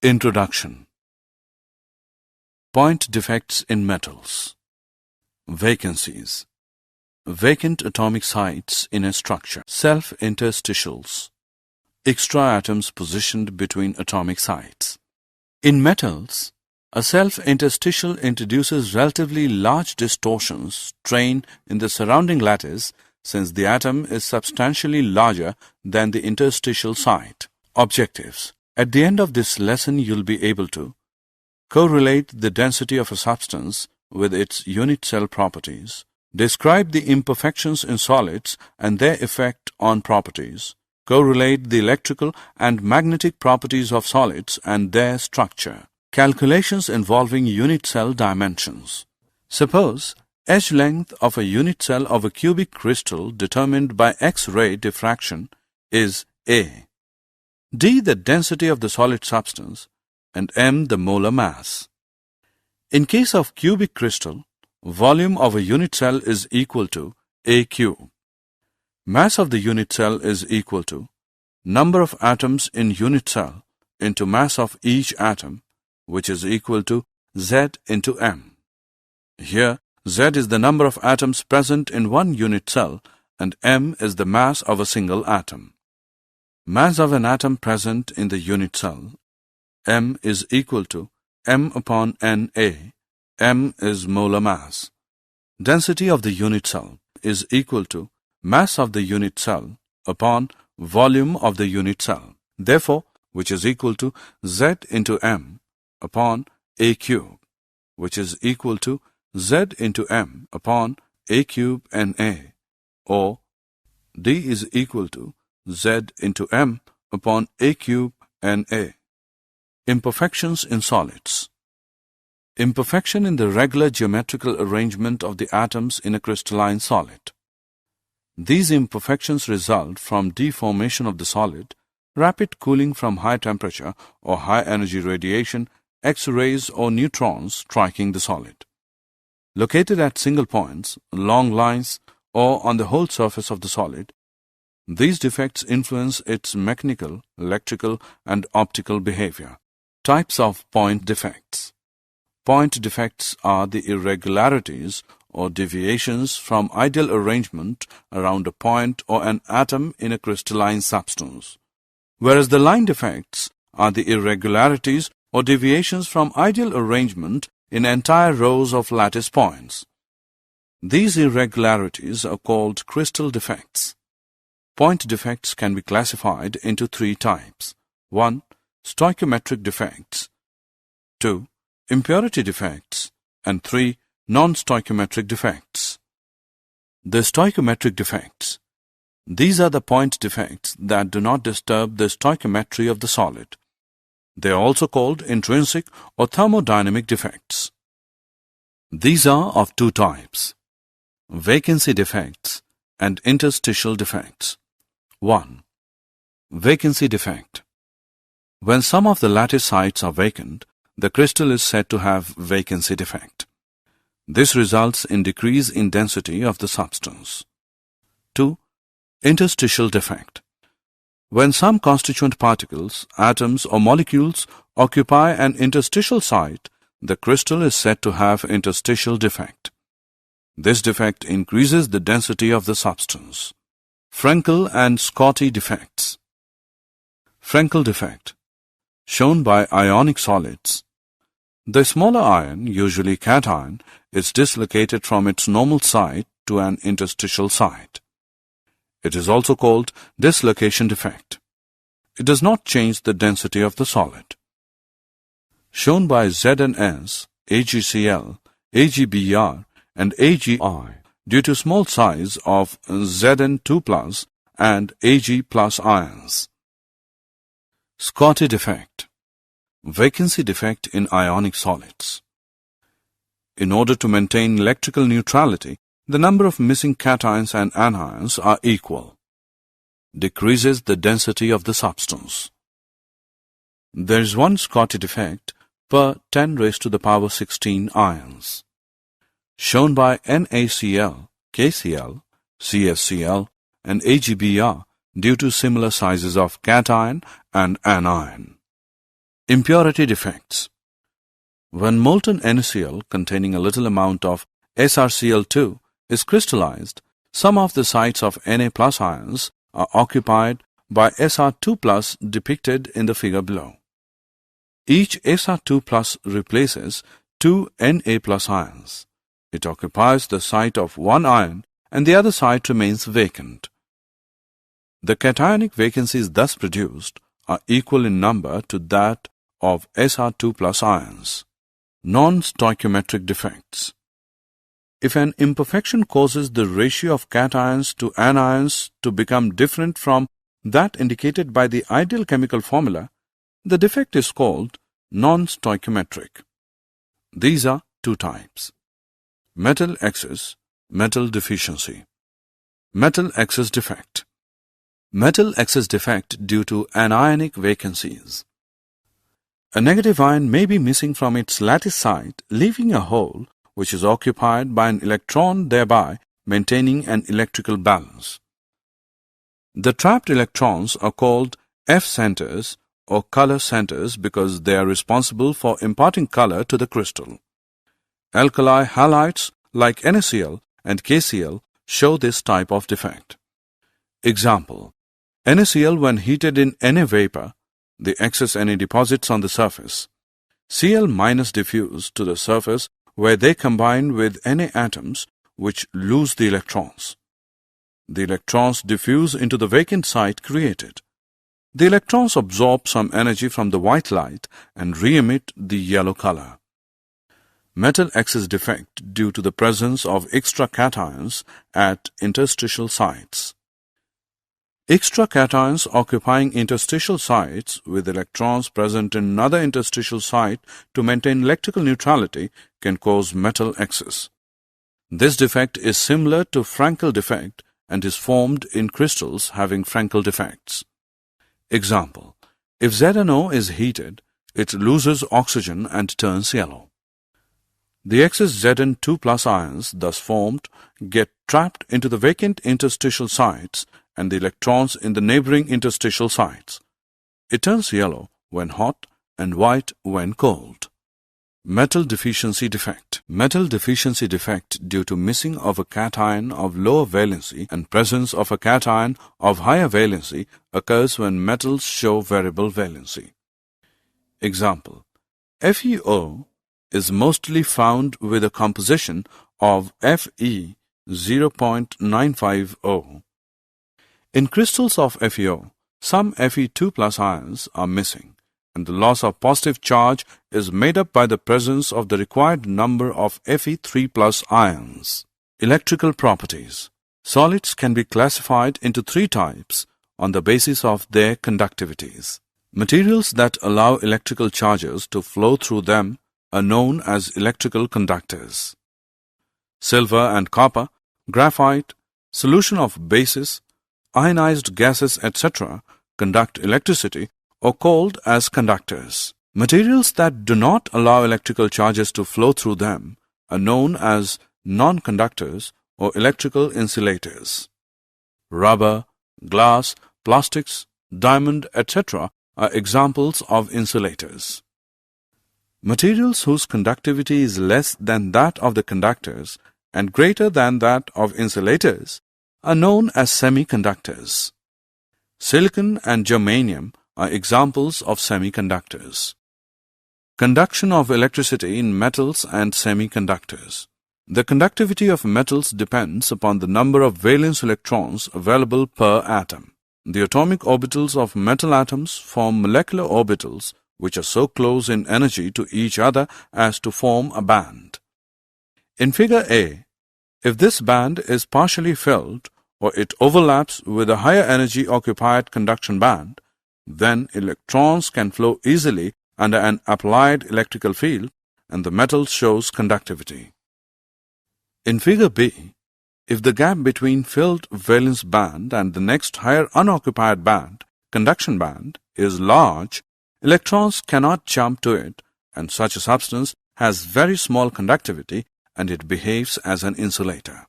Introduction. Point defects in metals. Vacancies. Vacant atomic sites in a structure. Self-interstitials. Extra atoms positioned between atomic sites. In metals, a self-interstitial introduces relatively large distortions, strain in the surrounding lattice since the atom is substantially larger than the interstitial site. Objectives. At the end of this lesson, you'll be able to correlate the density of a substance with its unit cell properties, describe the imperfections in solids and their effect on properties, correlate the electrical and magnetic properties of solids and their structure, calculations involving unit cell dimensions. Suppose edge length of a unit cell of a cubic crystal determined by X-ray diffraction is A, D the density of the solid substance, and m the molar mass. In case of cubic crystal, volume of a unit cell is equal to A cube. Mass of the unit cell is equal to number of atoms in unit cell into mass of each atom, which is equal to Z into m. Here, Z is the number of atoms present in one unit cell and m is the mass of a single atom. Mass of an atom present in the unit cell, m is equal to m upon Na. M is molar mass. Density of the unit cell is equal to mass of the unit cell upon volume of the unit cell. Therefore, which is equal to Z into m upon A cube, which is equal to Z into m upon A cube Na, or D is equal to Z into m upon A cube Na. Imperfections in solids. Imperfection in the regular geometrical arrangement of the atoms in a crystalline solid. These imperfections result from deformation of the solid, rapid cooling from high temperature or high energy radiation, X-rays or neutrons striking the solid. Located at single points, long lines, or on the whole surface of the solid, these defects influence its mechanical, electrical, and optical behavior. Types of point defects. Point defects are the irregularities or deviations from ideal arrangement around a point or an atom in a crystalline substance, whereas the line defects are the irregularities or deviations from ideal arrangement in entire rows of lattice points. These irregularities are called crystal defects. Point defects can be classified into three types. 1. Stoichiometric defects. 2. Impurity defects. And 3. Non-stoichiometric defects. The stoichiometric defects. These are the point defects that do not disturb the stoichiometry of the solid. They are also called intrinsic or thermodynamic defects. These are of two types: vacancy defects and interstitial defects. 1. Vacancy defect. When some of the lattice sites are vacant, the crystal is said to have vacancy defect. This results in decrease in density of the substance. 2. Interstitial defect. When some constituent particles, atoms or molecules occupy an interstitial site, the crystal is said to have interstitial defect. This defect increases the density of the substance. Frenkel and Scotty defects. Frenkel defect, shown by ionic solids. The smaller ion, usually cation, is dislocated from its normal site to an interstitial site. It is also called dislocation defect. It does not change the density of the solid. Shown by ZnS, AgCl, AgBr, and AgI due to small size of Zn2+ and Ag+ ions. Scotty defect. Vacancy defect in ionic solids. In order to maintain electrical neutrality, the number of missing cations and anions are equal. Decreases the density of the substance. There is one Scotty defect per 10⁻⁴ ions. Shown by NaCl, KCl, CFCl, and AgBr due to similar sizes of cation and anion. Impurity defects. When molten NaCl containing a little amount of SrCl2 is crystallized, some of the sites of Na plus ions are occupied by Sr2 plus depicted in the figure below. Each Sr2 plus replaces two Na plus ions. It occupies the site of one ion and the other site remains vacant. The cationic vacancies thus produced are equal in number to that of Sr2 plus ions. Non-stoichiometric defects. If an imperfection causes the ratio of cations to anions to become different from that indicated by the ideal chemical formula, the defect is called non-stoichiometric. These are two types: metal excess, metal deficiency. Metal excess defect. Metal excess defect due to anionic vacancies. A negative ion may be missing from its lattice site, leaving a hole which is occupied by an electron, thereby maintaining an electrical balance. The trapped electrons are called F centers or color centers because they are responsible for imparting color to the crystal. Alkali halides like NaCl and KCl show this type of defect. Example: NaCl when heated in Na vapor, the excess Na deposits on the surface. Cl- diffuse to the surface where they combine with Na atoms which lose the electrons. The electrons diffuse into the vacant site created. The electrons absorb some energy from the white light and re-emit the yellow color. Metal excess defect due to the presence of extra cations at interstitial sites. Extra cations occupying interstitial sites with electrons present in another interstitial site to maintain electrical neutrality can cause metal excess. This defect is similar to Frankel defect and is formed in crystals having Frankel defects. Example: if ZnO is heated, it loses oxygen and turns yellow. The excess Zn2 plus ions thus formed get trapped into the vacant interstitial sites and the electrons in the neighboring interstitial sites. It turns yellow when hot and white when cold. Metal deficiency defect. Metal deficiency defect due to missing of a cation of lower valency and presence of a cation of higher valency occurs when metals show variable valency. Example: FeO is mostly found with a composition of Fe 0.950. In crystals of FeO, some Fe2 plus ions are missing, and the loss of positive charge is made up by the presence of the required number of Fe3 plus ions. Electrical properties. Solids can be classified into three types on the basis of their conductivities. Materials that allow electrical charges to flow through them are known as electrical conductors. Silver and copper, graphite, solution of bases, ionized gases, etc. conduct electricity or called as conductors. Materials that do not allow electrical charges to flow through them are known as non-conductors or electrical insulators. Rubber, glass, plastics, diamond, etc. are examples of insulators. Materials whose conductivity is less than that of the conductors and greater than that of insulators are known as semiconductors. Silicon and germanium are examples of semiconductors. Conduction of electricity in metals and semiconductors. The conductivity of metals depends upon the number of valence electrons available per atom. The atomic orbitals of metal atoms form molecular orbitals which are so close in energy to each other as to form a band. In figure A, if this band is partially filled or it overlaps with a higher energy occupied conduction band, then electrons can flow easily under an applied electrical field and the metal shows conductivity. In figure B, if the gap between filled valence band and the next higher unoccupied band, conduction band, is large, electrons cannot jump to it and such a substance has very small conductivity and it behaves as an insulator.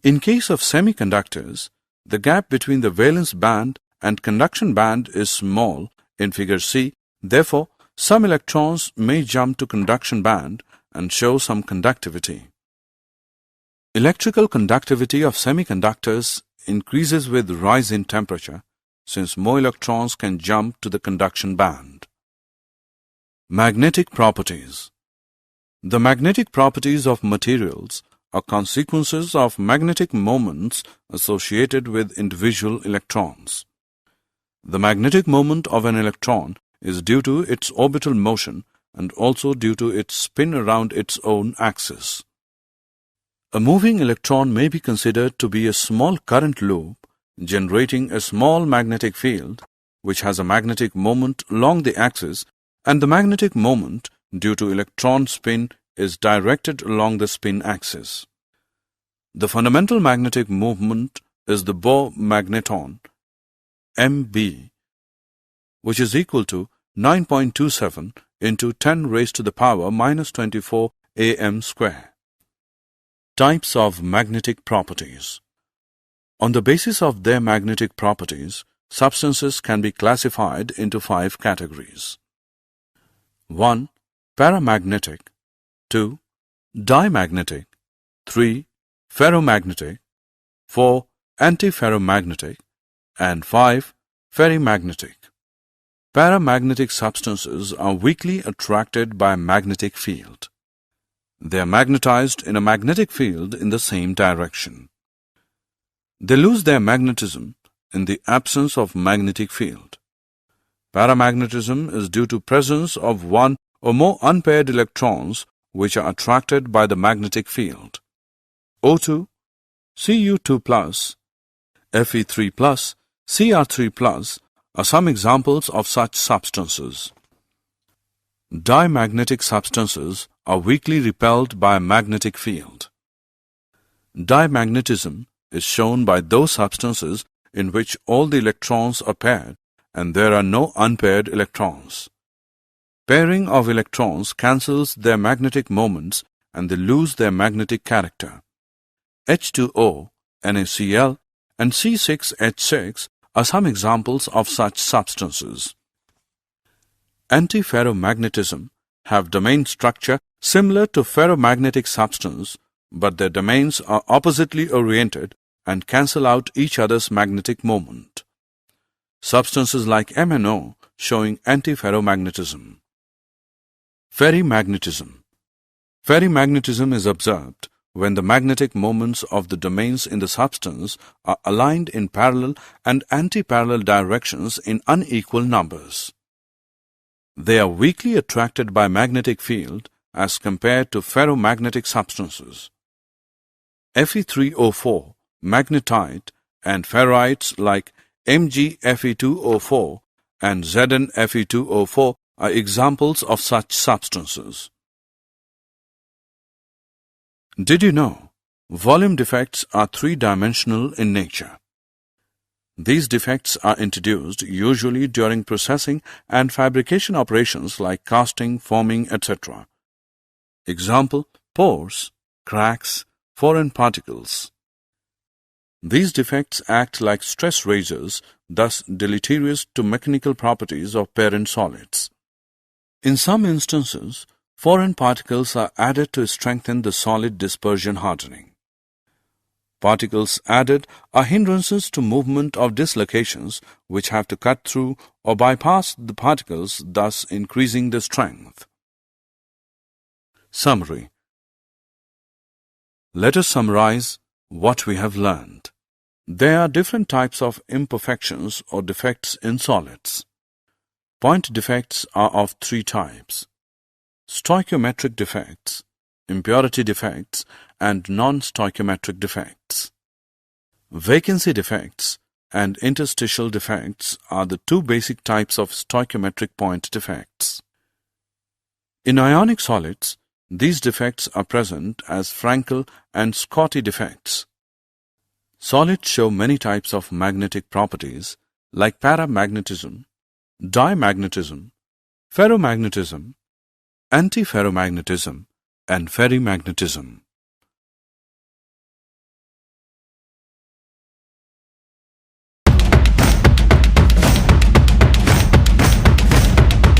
In case of semiconductors, the gap between the valence band and conduction band is small in figure C, Therefore, some electrons may jump to conduction band and show some conductivity. Electrical conductivity of semiconductors increases with rise in temperature, since more electrons can jump to the conduction band. Magnetic properties. The magnetic properties of materials are consequences of magnetic moments associated with individual electrons. The magnetic moment of an electron is due to its orbital motion and also due to its spin around its own axis. A moving electron may be considered to be a small current loop generating a small magnetic field which has a magnetic moment along the axis, and the magnetic moment due to electron spin is directed along the spin axis. The fundamental magnetic movement is the Bohr magneton, MB, which is equal to 9.27 into 10 raised to the power minus 24 am square. Types of magnetic properties. On the basis of their magnetic properties, substances can be classified into 5 categories. 1. Paramagnetic. 2. Diamagnetic. 3. Ferromagnetic. 4. Antiferromagnetic. And 5. Ferrimagnetic. Paramagnetic substances are weakly attracted by a magnetic field. They are magnetized in a magnetic field in the same direction. They lose their magnetism in the absence of magnetic field. Paramagnetism is due to presence of one or more unpaired electrons which are attracted by the magnetic field. O2, Cu2+, Fe3+, Cr3+, are some examples of such substances. Diamagnetic substances are weakly repelled by a magnetic field. Diamagnetism is shown by those substances in which all the electrons are paired and there are no unpaired electrons. Pairing of electrons cancels their magnetic moments and they lose their magnetic character. H2O, NaCl, and C6H6 are some examples of such substances. Antiferromagnetism have domain structure similar to ferromagnetic substance, but their domains are oppositely oriented and cancel out each other's magnetic moment. Substances like MnO showing antiferromagnetism. Ferrimagnetism. Ferrimagnetism is observed when the magnetic moments of the domains in the substance are aligned in parallel and antiparallel directions in unequal numbers. They are weakly attracted by magnetic field as compared to ferromagnetic substances. Fe3O4, magnetite, and ferrites like MgFe2O4 and ZnFe2O4 are examples of such substances. Did you know volume defects are three-dimensional in nature? These defects are introduced usually during processing and fabrication operations like casting, forming, etc. Example: pores, cracks, foreign particles. These defects act like stress raisers, thus deleterious to mechanical properties of parent solids. In some instances, foreign particles are added to strengthen the solid dispersion hardening. Particles added are hindrances to movement of dislocations which have to cut through or bypass the particles, thus increasing the strength. Summary. Let us summarize what we have learned. There are different types of imperfections or defects in solids. Point defects are of 3 types: stoichiometric defects, impurity defects, and non-stoichiometric defects. Vacancy defects and interstitial defects are the 2 basic types of stoichiometric point defects. In ionic solids, these defects are present as Frankel and Scotty defects. Solids show many types of magnetic properties like paramagnetism, diamagnetism, ferromagnetism, antiferromagnetism, and ferrimagnetism.